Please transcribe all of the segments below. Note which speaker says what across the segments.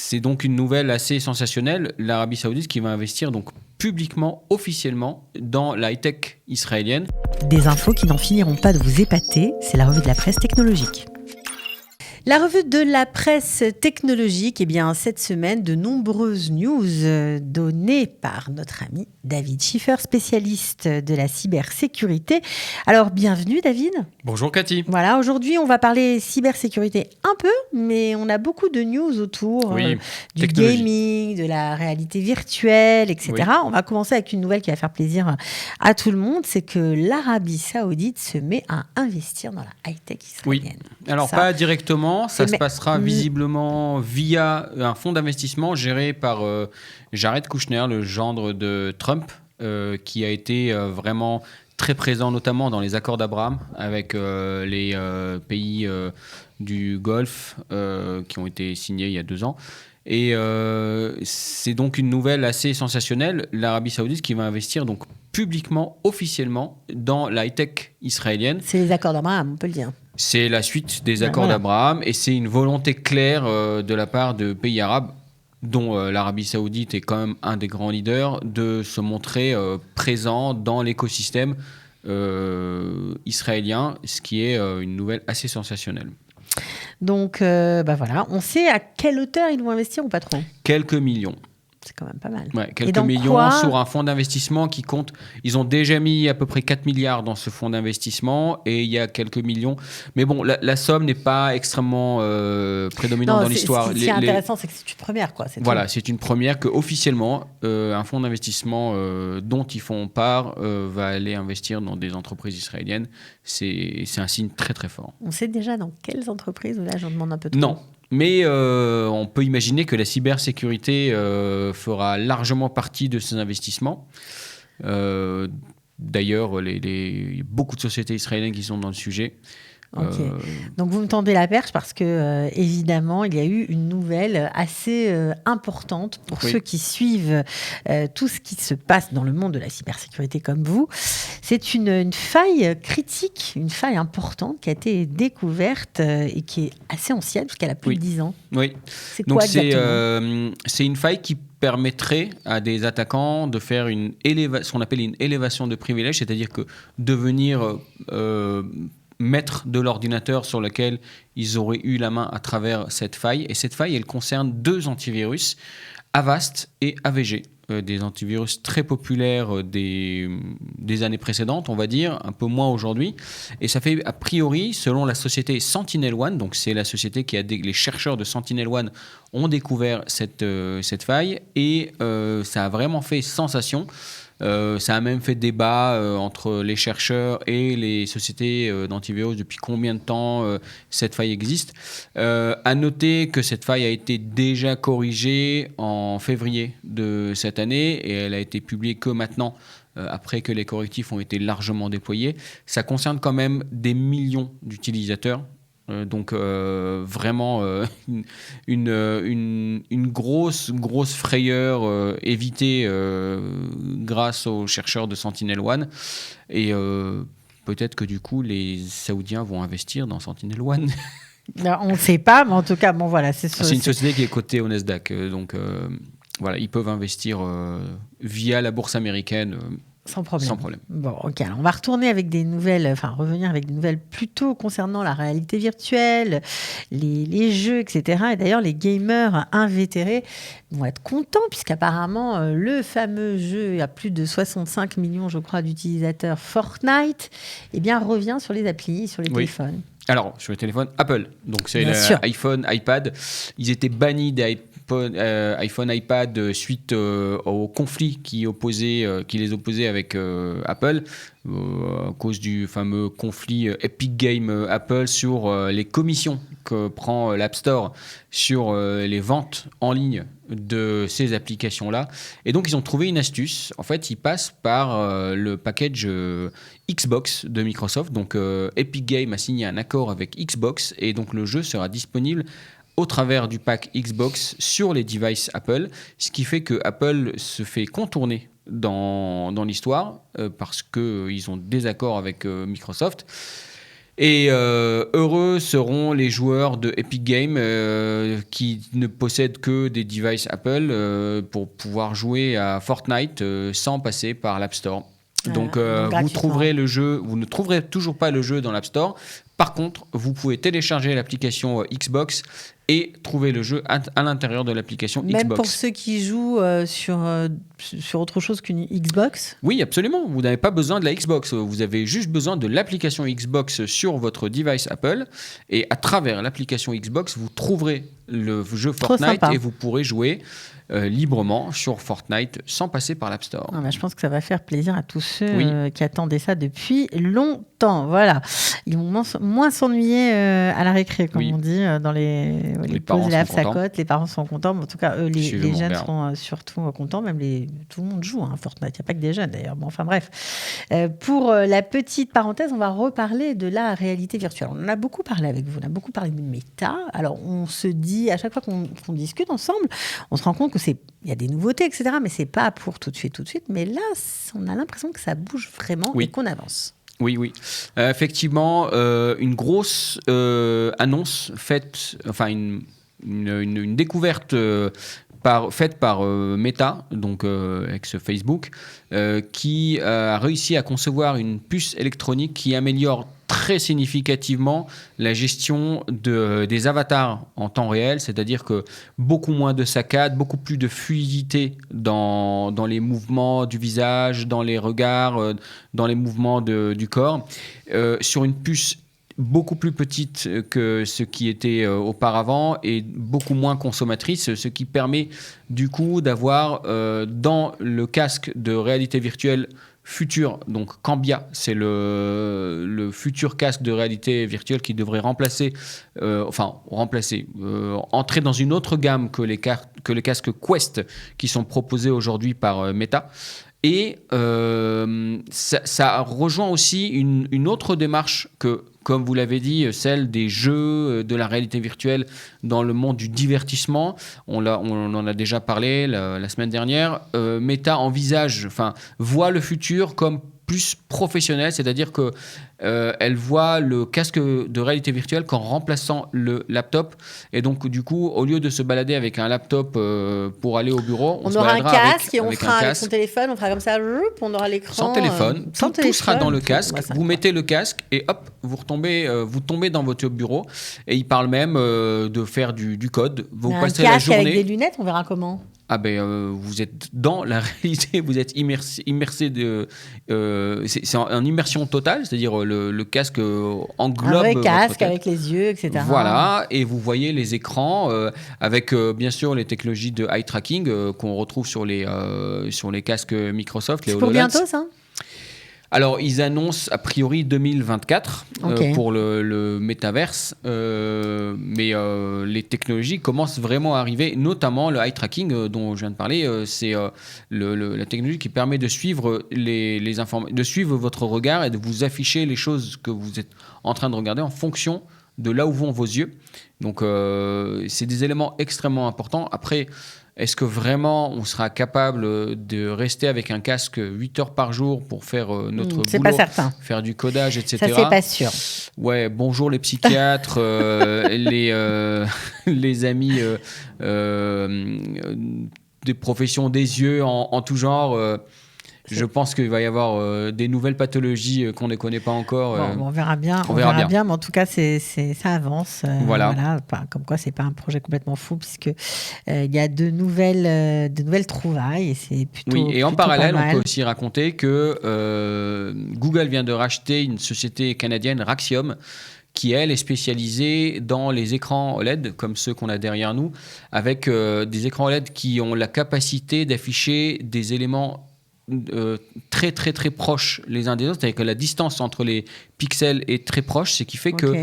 Speaker 1: c'est donc une nouvelle assez sensationnelle. L'Arabie Saoudite qui va investir donc publiquement, officiellement, dans la high-tech israélienne.
Speaker 2: Des infos qui n'en finiront pas de vous épater, c'est la revue de la presse technologique. La revue de la presse technologique, cette semaine, de nombreuses news données par notre ami David Schiffer, spécialiste de la cybersécurité. Alors, bienvenue David.
Speaker 1: Bonjour Cathy.
Speaker 2: Voilà, aujourd'hui, on va parler cybersécurité un peu, mais on a beaucoup de news autour du gaming, de la réalité virtuelle, etc. Oui. On va commencer avec une nouvelle qui va faire plaisir à tout le monde, c'est que l'Arabie Saoudite se met à investir dans la high-tech israélienne.
Speaker 1: Oui, alors pas directement. Ça se passera visiblement via un fonds d'investissement géré par Jared Kushner, le gendre de Trump, qui a été vraiment très présent notamment dans les accords d'Abraham avec les pays du Golfe qui ont été signés il y a 2 ans. Et c'est donc une nouvelle assez sensationnelle. L'Arabie Saoudite qui va investir donc publiquement, officiellement, dans la high-tech israélienne.
Speaker 2: C'est les accords d'Abraham, on peut le dire.
Speaker 1: C'est la suite des accords d'Abraham et c'est une volonté claire de la part de pays arabes, dont l'Arabie Saoudite est quand même un des grands leaders, de se montrer présent dans l'écosystème israélien, ce qui est une nouvelle assez sensationnelle.
Speaker 2: Donc, on sait à quelle hauteur ils vont investir ou pas trop ?
Speaker 1: Quelques millions.
Speaker 2: C'est quand même pas mal.
Speaker 1: Ouais, quelques millions sur un fonds d'investissement qui compte. Ils ont déjà mis à peu près 4 milliards dans ce fonds d'investissement et il y a quelques millions. Mais bon, la somme n'est pas extrêmement prédominante dans l'histoire.
Speaker 2: Ce qui est intéressant, c'est que c'est une première.
Speaker 1: C'est une première qu'officiellement, un fonds d'investissement dont ils font part va aller investir dans des entreprises israéliennes. C'est un signe très très fort.
Speaker 2: On sait déjà dans quelles entreprises, ou là j'en demande un peu trop.
Speaker 1: Non. Mais on peut imaginer que la cybersécurité fera largement partie de ces investissements. D'ailleurs, il y a beaucoup de sociétés israéliennes qui sont dans le sujet.
Speaker 2: Okay. Donc vous me tendez la perche parce que évidemment il y a eu une nouvelle assez importante pour ceux qui suivent tout ce qui se passe dans le monde de la cybersécurité comme vous. C'est une faille critique, une faille importante qui a été découverte et qui est assez ancienne puisqu'elle a plus de 10 ans.
Speaker 1: Oui.
Speaker 2: C'est quoi exactement ?
Speaker 1: C'est une faille qui permettrait à des attaquants de faire ce qu'on appelle une élévation de privilège, c'est-à-dire que devenir maître de l'ordinateur sur lequel ils auraient eu la main à travers cette faille. Et cette faille, elle concerne 2 antivirus, Avast et AVG. Des antivirus très populaires des années précédentes, on va dire, un peu moins aujourd'hui. Et ça fait, a priori, selon la société SentinelOne, donc c'est la société les chercheurs de SentinelOne ont découvert cette faille et ça a vraiment fait sensation. Ça a même fait débat entre les chercheurs et les sociétés d'antivirus depuis combien de temps cette faille existe. À noter que cette faille a été déjà corrigée en février de cette année et elle a été publiée que maintenant, après que les correctifs ont été largement déployés. Ça concerne quand même des millions d'utilisateurs. Donc vraiment une grosse frayeur évitée grâce aux chercheurs de SentinelOne et peut-être que du coup les Saoudiens vont investir dans SentinelOne.
Speaker 2: On ne sait pas, mais en tout cas
Speaker 1: c'est une société qui est cotée au Nasdaq, donc ils peuvent investir via la bourse américaine.
Speaker 2: Sans problème.
Speaker 1: Sans problème.
Speaker 2: Bon, ok. Alors, on va revenir avec des nouvelles plutôt concernant la réalité virtuelle, les jeux, etc. Et d'ailleurs, les gamers invétérés vont être contents puisqu'apparemment, le fameux jeu à plus de 65 millions, je crois, d'utilisateurs, Fortnite, revient sur les applis, sur les téléphones.
Speaker 1: Alors, sur les téléphones Apple, donc c'est iPhone, iPad, ils étaient bannis des iPhone, iPad suite au conflit qui les opposait avec Apple, à cause du fameux conflit Epic Games Apple sur les commissions que prend l'App Store sur les ventes en ligne de ces applications-là. Et donc, ils ont trouvé une astuce. En fait, ils passent par le package Xbox de Microsoft. Donc, Epic Games a signé un accord avec Xbox et donc le jeu sera disponible au travers du pack Xbox sur les devices Apple, ce qui fait que Apple se fait contourner dans l'histoire parce qu'ils ont des accords avec Microsoft. Et heureux seront les joueurs de Epic Games qui ne possèdent que des devices Apple pour pouvoir jouer à Fortnite sans passer par l'App Store. Donc vous ne trouverez toujours pas le jeu dans l'App Store. Par contre, vous pouvez télécharger l'application Xbox et trouver le jeu à l'intérieur de l'application Xbox.
Speaker 2: Même pour ceux qui jouent sur autre chose qu'une Xbox ?
Speaker 1: Oui, absolument. Vous n'avez pas besoin de la Xbox. Vous avez juste besoin de l'application Xbox sur votre device Apple. Et à travers l'application Xbox, vous trouverez le jeu Fortnite et vous pourrez jouer librement sur Fortnite sans passer par l'App Store.
Speaker 2: Je pense que ça va faire plaisir à tous ceux qui attendaient ça depuis longtemps. Voilà. Ils vont moins s'ennuyer à la récré, comme on dit, dans les pauses et la sacote. Les parents sont contents. Mais en tout cas, les jeunes seront surtout contents. Même tout le monde joue Fortnite. Il n'y a pas que des jeunes d'ailleurs. Bon, enfin bref. Pour la petite parenthèse, on va reparler de la réalité virtuelle. On en a beaucoup parlé avec vous. On a beaucoup parlé de méta. Alors, on se dit, à chaque fois qu'on discute ensemble, on se rend compte qu'il y a des nouveautés, etc. Mais ce n'est pas pour tout de suite. Mais là, on a l'impression que ça bouge vraiment et qu'on avance.
Speaker 1: Oui. Effectivement, une grosse annonce faite, enfin une découverte faite par Meta, donc ex-Facebook, qui a réussi à concevoir une puce électronique qui améliore très significativement la gestion des avatars en temps réel, c'est-à-dire que beaucoup moins de saccades, beaucoup plus de fluidité dans les mouvements du visage, dans les regards, dans les mouvements du corps, sur une puce beaucoup plus petite que ce qui était auparavant et beaucoup moins consommatrice, ce qui permet du coup d'avoir dans le casque de réalité virtuelle futur, donc Cambia, c'est le futur casque de réalité virtuelle qui devrait entrer dans une autre gamme que les casques Quest qui sont proposés aujourd'hui par Meta. Et ça rejoint aussi une autre démarche que, comme vous l'avez dit, celle des jeux, de la réalité virtuelle dans le monde du divertissement. On en a déjà parlé la semaine dernière. Meta voit le futur comme plus professionnel, c'est-à-dire que elle voit le casque de réalité virtuelle qu'en remplaçant le laptop. Et donc, du coup, au lieu de se balader avec un laptop pour aller au bureau,
Speaker 2: on aura un casque et on fera avec son téléphone, on fera comme ça, on aura l'écran.
Speaker 1: Sans téléphone, tout sera dans le casque. Vous mettez le casque et hop, vous tombez dans votre bureau. Et il parle même de faire du code. Vous passez la journée.
Speaker 2: Avec des lunettes, on verra comment.
Speaker 1: Vous êtes dans la réalité, vous êtes immersé c'est en immersion totale, c'est-à-dire le casque englobe
Speaker 2: un vrai casque avec les yeux, etc.
Speaker 1: Voilà, et vous voyez les écrans avec bien sûr les technologies de eye tracking qu'on retrouve sur les casques Microsoft, les HoloLens.
Speaker 2: C'est pour bientôt ça ?
Speaker 1: Alors, ils annoncent a priori 2024 pour le métaverse, mais les technologies commencent vraiment à arriver, notamment le eye tracking dont je viens de parler. C'est la technologie qui permet de suivre de suivre votre regard et de vous afficher les choses que vous êtes en train de regarder en fonction de là où vont vos yeux. Donc, c'est des éléments extrêmement importants. Après, est-ce que vraiment on sera capable de rester avec un casque 8 heures par jour pour faire notre boulot,
Speaker 2: pas certain.
Speaker 1: Faire du codage, etc.
Speaker 2: Ça, c'est pas sûr.
Speaker 1: Ouais, bonjour les psychiatres, les amis des professions des yeux en tout genre. Je pense qu'il va y avoir des nouvelles pathologies qu'on ne connaît pas encore.
Speaker 2: On verra bien. On verra bien, mais en tout cas, ça avance.
Speaker 1: Voilà.
Speaker 2: Comme quoi, c'est pas un projet complètement fou, puisque il y a de nouvelles trouvailles et c'est plutôt.
Speaker 1: Oui, et en parallèle,
Speaker 2: on
Speaker 1: peut aussi raconter que Google vient de racheter une société canadienne, Raxium, qui, elle, est spécialisée dans les écrans OLED, comme ceux qu'on a derrière nous, avec des écrans OLED qui ont la capacité d'afficher des éléments très très très proches les uns des autres, c'est-à-dire que la distance entre les pixels est très proche, ce qui fait que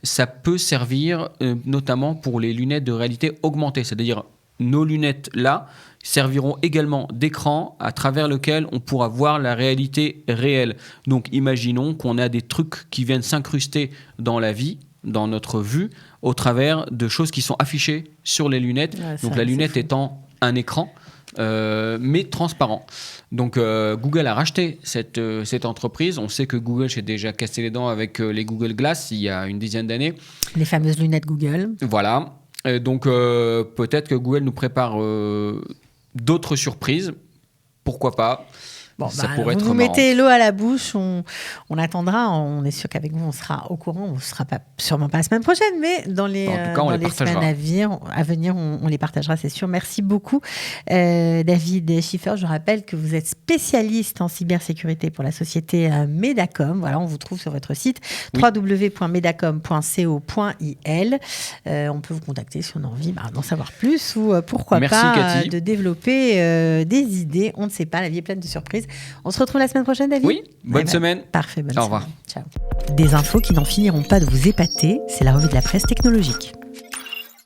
Speaker 1: ça peut servir notamment pour les lunettes de réalité augmentée, c'est-à-dire nos lunettes là serviront également d'écran à travers lequel on pourra voir la réalité réelle. Donc imaginons qu'on a des trucs qui viennent s'incruster dans la vie, dans notre vue, au travers de choses qui sont affichées sur les lunettes. Donc la lunette étant un écran, mais transparent. Donc Google a racheté cette entreprise. On sait que Google s'est déjà cassé les dents avec les Google Glass il y a une dizaine d'années.
Speaker 2: Les fameuses lunettes Google.
Speaker 1: Voilà. Et donc peut-être que Google nous prépare d'autres surprises. Pourquoi pas?
Speaker 2: Bon,
Speaker 1: Ça
Speaker 2: bah,
Speaker 1: pourrait
Speaker 2: vous
Speaker 1: être
Speaker 2: nous
Speaker 1: marrant.
Speaker 2: mettez l'eau à la bouche, on attendra, on est sûr qu'avec vous on sera au courant, on ne sera sûrement pas la semaine prochaine, mais dans les,
Speaker 1: En tout cas, on
Speaker 2: dans
Speaker 1: les
Speaker 2: les semaines
Speaker 1: partagera.
Speaker 2: à venir, on les partagera, c'est sûr. Merci beaucoup David Schiffer. Je rappelle que vous êtes spécialiste en cybersécurité pour la société Medacom. Voilà, on vous trouve sur votre site www.medacom.co.il. On peut vous contacter si on a envie d'en savoir plus ou pourquoi
Speaker 1: Merci,
Speaker 2: pas
Speaker 1: Cathy.
Speaker 2: de développer des idées. On ne sait pas, la vie est pleine de surprises. On se retrouve la semaine prochaine, David?
Speaker 1: Oui, bonne semaine.
Speaker 2: Parfait, bonne
Speaker 1: Au
Speaker 2: semaine.
Speaker 1: revoir.
Speaker 2: Ciao. Des infos qui n'en finiront pas de vous épater, c'est la revue de la presse technologique.